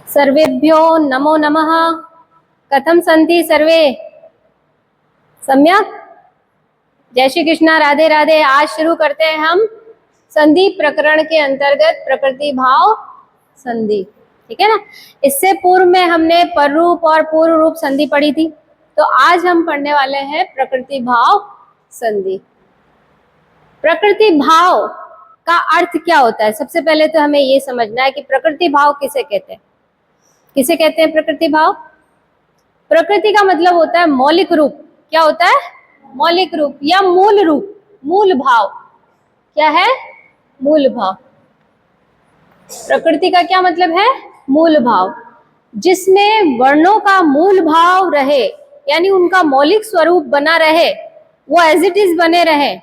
सर्वेभ्यो नमो नमः। कथम सन्ति सर्वे? सम्यक। जय श्री कृष्णा, राधे राधे। आज शुरू करते हैं हम संधि प्रकरण के अंतर्गत प्रकृति भाव संधि। ठीक है ना। इससे पूर्व में हमने पर रूप और पूर्व रूप संधि पढ़ी थी, तो आज हम पढ़ने वाले हैं प्रकृति भाव संधि। प्रकृति भाव का अर्थ क्या होता है? सबसे पहले तो हमें ये समझना है कि प्रकृति भाव किसे कहते हैं। किसे कहते हैं प्रकृति भाव? प्रकृति का मतलब होता है मौलिक रूप। क्या होता है? मौलिक रूप या मूल रूप, मूल भाव। क्या है? मूल भाव। प्रकृति का क्या मतलब है? मूल भाव। जिसमें वर्णों का मूल भाव रहे, यानी उनका मौलिक स्वरूप बना रहे, वो एज इट इज बने रहे,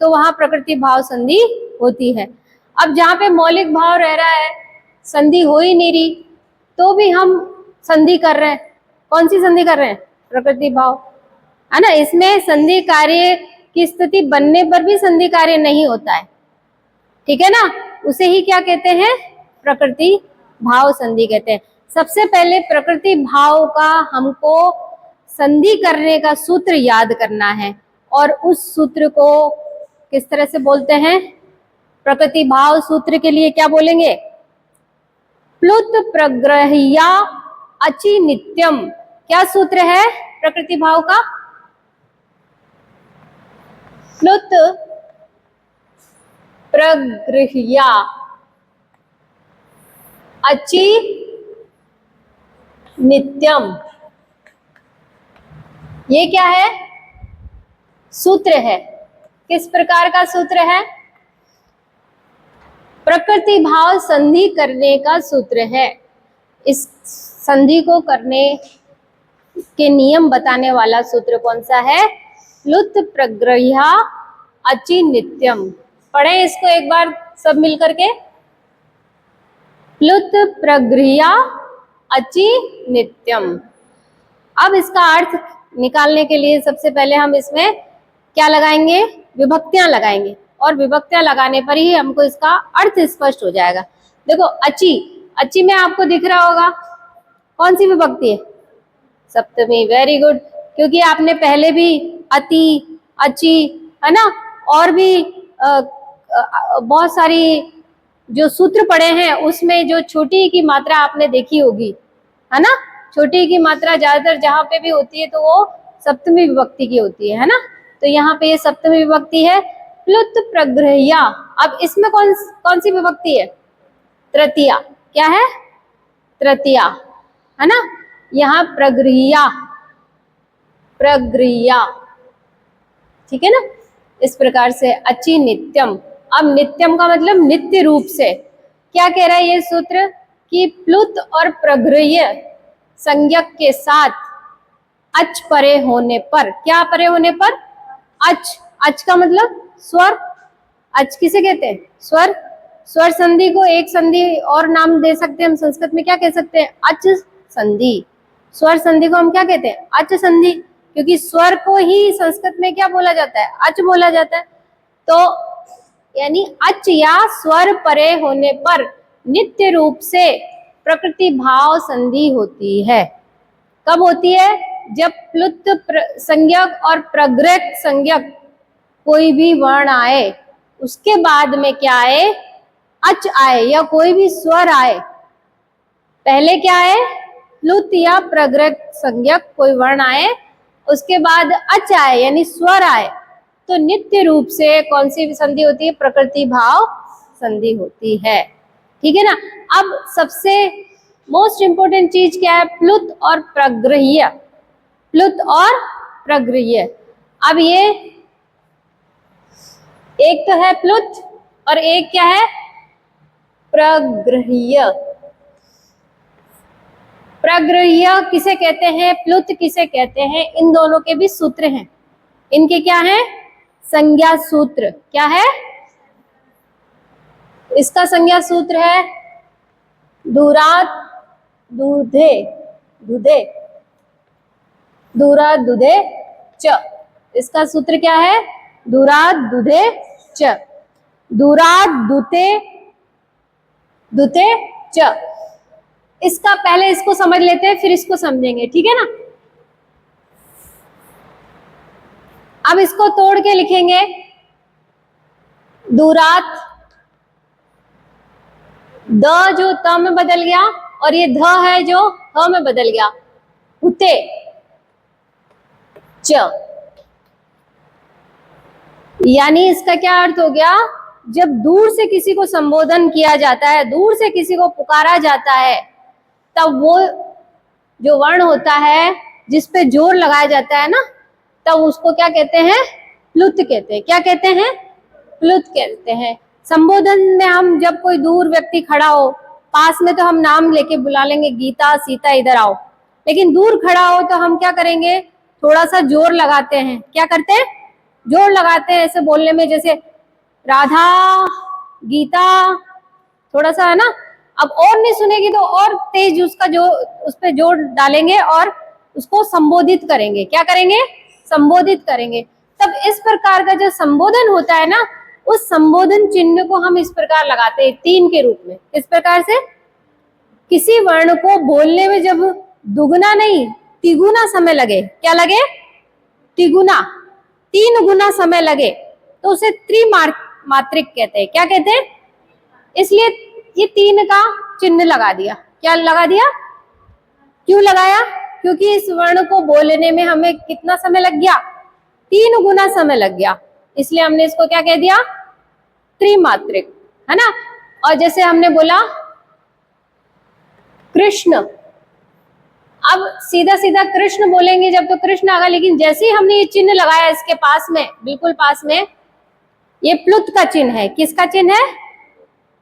तो वहां प्रकृति भाव संधि होती है। अब जहाँ पे मौलिक भाव रह रहा है, संधि हो ही नहीं रही, तो भी हम संधि कर रहे हैं। कौन सी संधि कर रहे हैं? प्रकृति भाव, है ना। इसमें संधि कार्य की स्थिति बनने पर भी संधि कार्य नहीं होता है। ठीक है ना। उसे ही क्या कहते हैं? प्रकृति भाव संधि कहते हैं। सबसे पहले प्रकृति भाव का हमको संधि करने का सूत्र याद करना है, और उस सूत्र को किस तरह से बोलते हैं? प्रकृति भाव सूत्र के लिए क्या बोलेंगे? प्लुत प्रग्रह्या अचि नित्यम। क्या सूत्र है प्रकृति भाव का? प्लुत प्रग्रह्या अचि नित्यम। ये क्या है? सूत्र है। किस प्रकार का सूत्र है? प्रकृति भाव संधि करने का सूत्र है। इस संधि को करने के नियम बताने वाला सूत्र कौन सा है? प्लुत प्रग्रह्या अचि नित्यम। पढ़ें इसको एक बार सब मिलकर के। प्लुत प्रग्रह्या अचि नित्यम। अब इसका अर्थ निकालने के लिए सबसे पहले हम इसमें क्या लगाएंगे? विभक्तियां लगाएंगे, और विभक्तियां लगाने पर ही हमको इसका अर्थ स्पष्ट हो जाएगा। देखो, अचि, अचि में आपको दिख रहा होगा कौन सी विभक्ति है? सप्तमी। Very good. क्योंकि आपने पहले भी अति, अचि, है ना, और भी बहुत सारी जो सूत्र पढ़े हैं, उसमें जो छोटी की मात्रा आपने देखी होगी, है ना। छोटी की मात्रा ज्यादातर जहाँ पे भी होती है तो वो सप्तमी विभक्ति की होती है ना। तो यहाँ पे ये सप्तमी विभक्ति है, प्लुत प्रग्रह्या। अब इसमें कौन सी विभक्ति है? तृतीया। क्या है? तृतीया, है ना। यहाँ प्रग्रह्या, प्रग्रह्या। ठीक है ना। इस प्रकार से अचि नित्यम। अब नित्यम का मतलब नित्य रूप से। क्या कह रहा है ये सूत्र? कि प्लुत और प्रग्रह्य संज्ञक के साथ अच परे होने पर। क्या परे होने पर? अच। अच का मतलब स्वर। अच किसे कहते हैं? स्वर। स्वर संधि को एक संधि और नाम दे सकते हैं हम संस्कृत में। क्या कह सकते हैं? अच संधि। स्वर संधि को हम क्या कहते हैं? अच संधि। क्योंकि स्वर को ही संस्कृत में क्या बोला जाता है? अच बोला जाता है। तो यानी अच या स्वर परे होने पर नित्य रूप से प्रकृति भाव संधि होती है। कब होती है? जब प्लुत संज्ञक और प्रग्रह संज्ञक कोई भी वर्ण आए, उसके बाद में क्या आए? अच आए, या कोई भी स्वर आए। पहले क्या आए? प्लुत या प्रग्रह संज्ञक कोई वर्ण आए, उसके बाद अच आए यानी स्वर आए, तो नित्य रूप से कौन सी संधि होती है? प्रकृति भाव संधि होती है। ठीक है ना। अब सबसे मोस्ट इंपोर्टेंट चीज क्या है? प्लुत और प्रग्रह्य। प्लुत और प्रग्रह्य। अब ये एक तो है प्लुत और एक क्या है? प्रग्रह्य। प्रग्रह्य किसे कहते हैं? प्लुत किसे कहते हैं? इन दोनों के भी सूत्र हैं। इनके क्या है? संज्ञा सूत्र। क्या है इसका संज्ञा सूत्र? है दूरात दूधे, दूधे, दूरात दूधे च। इसका सूत्र क्या है? दूरात दूधे च। दूरात दूते, दूते च। इसका पहले इसको समझ लेते हैं, फिर इसको समझेंगे, ठीक है ना। अब इसको तोड़ के लिखेंगे, दूरात, द जो त में बदल गया और ये ध है जो ह में बदल गया, हुते च। यानी इसका क्या अर्थ हो गया, जब दूर से किसी को संबोधन किया जाता है, दूर से किसी को पुकारा जाता है, तब वो जो वर्ण होता है जिस पे जोर लगाया जाता है ना, तब उसको क्या कहते हैं, प्लुत कहते हैं। क्या कहते हैं, प्लुत कहते हैं। संबोधन में हम जब कोई दूर व्यक्ति खड़ा हो, पास में तो हम नाम लेके बुला लेंगे, गीता, सीता इधर आओ, लेकिन दूर खड़ा हो तो हम क्या करेंगे, थोड़ा सा जोर लगाते हैं। क्या करते हैं, जोर लगाते हैं ऐसे बोलने में, जैसे राधा, गीता, थोड़ा सा है ना। अब और नहीं सुनेगी तो और तेज उसका जो उस पर जोर डालेंगे और उसको संबोधित करेंगे। क्या करेंगे, संबोधित करेंगे। तब इस प्रकार का जो संबोधन होता है ना, उस संबोधन चिन्ह को हम इस प्रकार लगाते हैं, 3 के रूप में। इस प्रकार से किसी वर्ण को बोलने में जब दुगुना नहीं तिगुना समय लगे, क्या लगे, तिगुना, 3 गुना समय लगे, तो उसे त्रिमात्रिक कहते हैं। क्या कहते हैं, इसलिए ये 3 का चिन्ह लगा दिया। क्या लगा दिया, क्यों लगाया, क्योंकि इस वर्ण को बोलने में हमें कितना समय लग गया, 3 गुना समय लग गया, इसलिए हमने इसको क्या कह दिया, त्रिमात्रिक, है ना। और जैसे हमने बोला कृष्ण, अब सीधा सीधा कृष्ण बोलेंगे जब तो कृष्ण आगा, लेकिन जैसे ही हमने ये चिन्ह लगाया इसके पास में, बिल्कुल पास में, ये प्लुत का चिन्ह है। किसका चिन्ह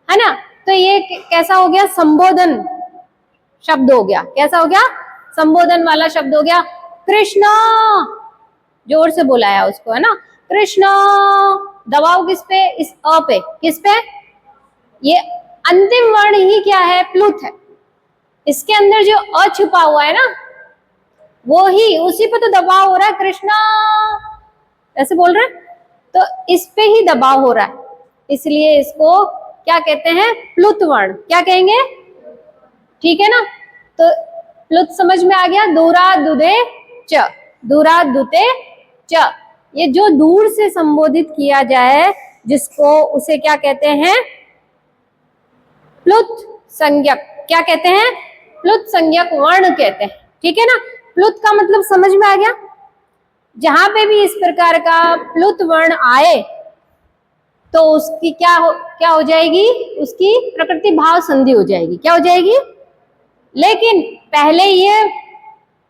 है ना। तो ये कैसा हो गया, संबोधन शब्द हो गया। कैसा हो गया, संबोधन वाला शब्द हो गया। कृष्ण, जोर से बुलाया उसको, है ना, कृष्ण। दबाव किस पे, इस अ पे, किस पे, ये अंतिम वर्ण ही क्या है, प्लुत है। इसके अंदर जो अ छुपा हुआ है ना, वो ही, उसी पे तो दबाव हो रहा है, कृष्णा ऐसे बोल रहे हैं, तो इस पे ही दबाव हो रहा है, इसलिए इसको क्या कहते हैं, प्लुत वर्ण। क्या कहेंगे, ठीक है ना। तो प्लुत समझ में आ गया, दूरा दुधे च, दूरा दुते च। ये जो दूर से संबोधित किया जाए जिसको, उसे क्या कहते हैं, प्लुत संज्ञक। क्या कहते हैं, प्लुत संज्ञक वर्ण कहते हैं, ठीक है ना। प्लुत का मतलब समझ में आ गया। जहां पे भी इस प्रकार का प्लुत वर्ण आए तो उसकी क्या हो जाएगी, उसकी प्रकृति भाव संधि हो जाएगी। क्या हो जाएगी, लेकिन पहले ये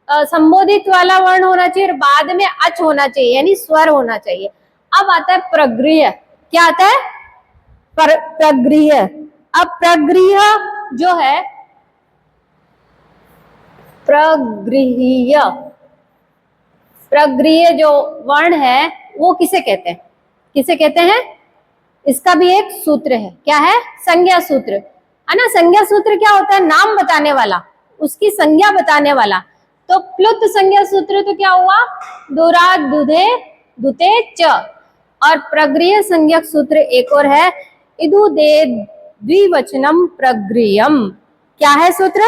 संबोधित वाला वर्ण होना चाहिए और बाद में अच होना चाहिए, यानी स्वर होना चाहिए। अब आता है प्रगृह्य। क्या आता है, प्रगृह्य। अब प्रगृह्य जो है, प्रगृह्य, प्रगृह्य जो वर्ण है वो किसे कहते हैं, किसे कहते हैं, इसका भी एक सूत्र है। क्या है, संज्ञा सूत्र, है ना। संज्ञा सूत्र क्या होता है, नाम बताने वाला, उसकी संज्ञा बताने वाला। तो प्लुत संज्ञा सूत्र तो क्या हुआ, दूरा दुधे दुते च। और प्रगृह्य संज्ञक सूत्र एक और है, इदु दे द्विवचनम प्रगृह्यम। क्या है सूत्र,